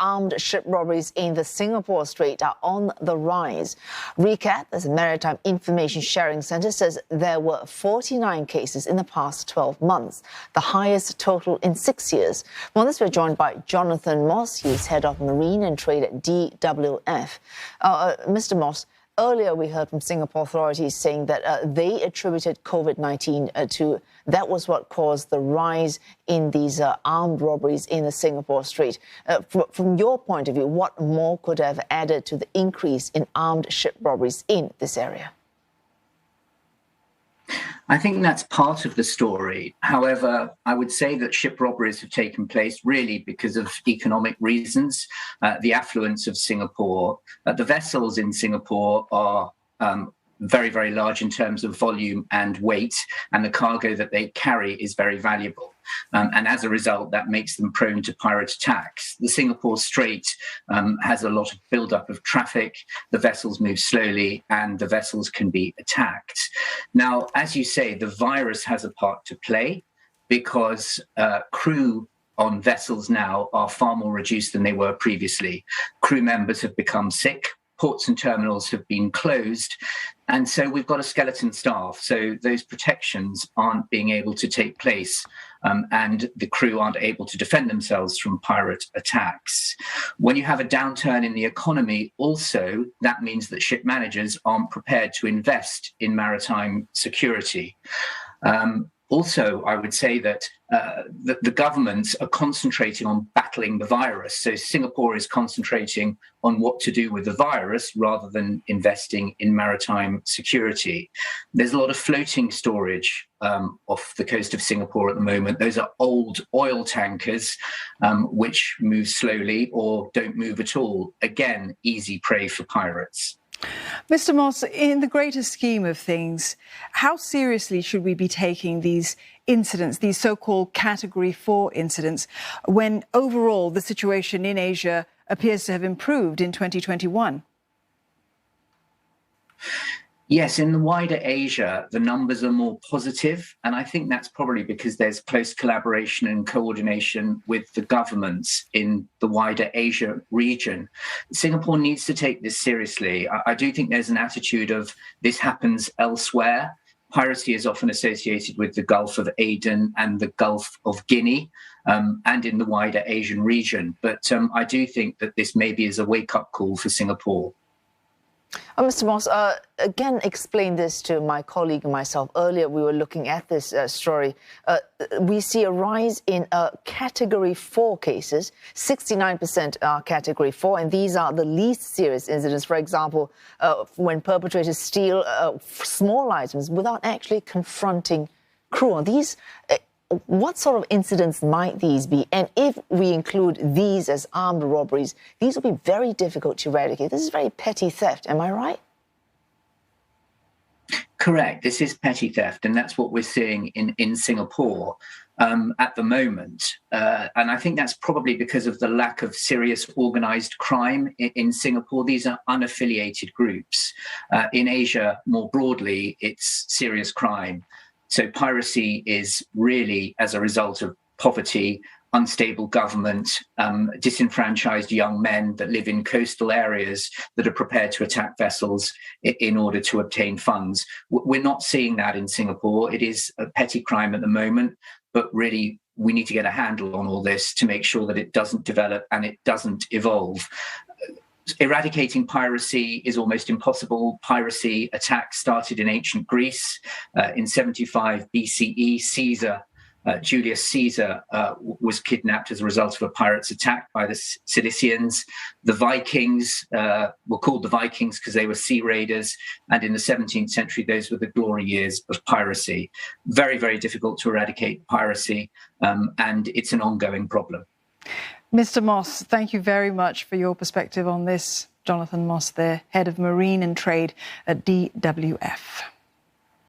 armed ship robberies in the Singapore Strait are on the rise. ReCAAP, as a Maritime Information Sharing Centre, says there were 49 cases in the past 12 months, the highest total in 6 years. On this, we're joined by Jonathan Moss. He's head of Marine and Trade at DWF. Mr. Moss, earlier we heard from Singapore authorities saying that they attributed COVID-19 to that was what caused the rise in these armed robberies in the Singapore Strait. From your point of view, what more could have added to the increase in armed ship robberies in this area? I think that's part of the story. However, I would say that ship robberies have taken place really because of economic reasons. The affluence of Singapore, the vessels in Singapore are very, very large in terms of volume and weight, and the cargo that they carry is very valuable. And as a result, that makes them prone to pirate attacks. The Singapore Strait has a lot of buildup of traffic. The vessels move slowly and the vessels can be attacked. Now, as you say, the virus has a part to play because crew on vessels now are far more reduced than they were previously. Crew members have become sick. Ports and terminals have been closed. And so we've got a skeleton staff. So those protections aren't being able to take place and the crew aren't able to defend themselves from pirate attacks. When you have a downturn in the economy, also, that means that ship managers aren't prepared to invest in maritime security. Also, I would say that the governments are concentrating on battling the virus. So Singapore is concentrating on what to do with the virus rather than investing in maritime security. There's a lot of floating storage off the coast of Singapore at the moment. Those are old oil tankers which move slowly or don't move at all. Again, easy prey for pirates. Mr. Moss, in the greater scheme of things, how seriously should we be taking these incidents, these so-called Category 4 incidents, when overall the situation in Asia appears to have improved in 2021? Yes, in the wider Asia, the numbers are more positive, and I think that's probably because there's close collaboration and coordination with the governments in the wider Asia region. Singapore needs to take this seriously. I do think there's an attitude of this happens elsewhere. Piracy is often associated with the Gulf of Aden and the Gulf of Guinea and in the wider Asian region. But I do think that this maybe is a wake-up call for Singapore. Mr. Moss, again, explain this to my colleague and myself. Earlier, we were looking at this story. We see a rise in Category 4 cases. 69% are Category 4, and these are the least serious incidents. For example, when perpetrators steal small items without actually confronting crew. These what sort of incidents might these be? And if we include these as armed robberies, these will be very difficult to eradicate. This is very petty theft, am I right? Correct. This is petty theft, and that's what we're seeing in Singapore at the moment. And I think that's probably because of the lack of serious organised crime in Singapore. These are unaffiliated groups. In Asia, more broadly, it's serious crime. So piracy is really as a result of poverty, unstable government, disenfranchised young men that live in coastal areas that are prepared to attack vessels in order to obtain funds. We're not seeing that in Singapore. It is a petty crime at the moment, but really we need to get a handle on all this to make sure that it doesn't develop and it doesn't evolve. Eradicating piracy is almost impossible. Piracy attacks started in ancient Greece in 75 BCE. Julius Caesar was kidnapped as a result of a pirate's attack by the Cilicians. The Vikings were called the Vikings because they were sea raiders. And in the 17th century, those were the glory years of piracy. Very, very difficult to eradicate piracy, and it's an ongoing problem. Mr. Moss, thank you very much for your perspective on this. Jonathan Moss, the head of Marine and Trade at DWF.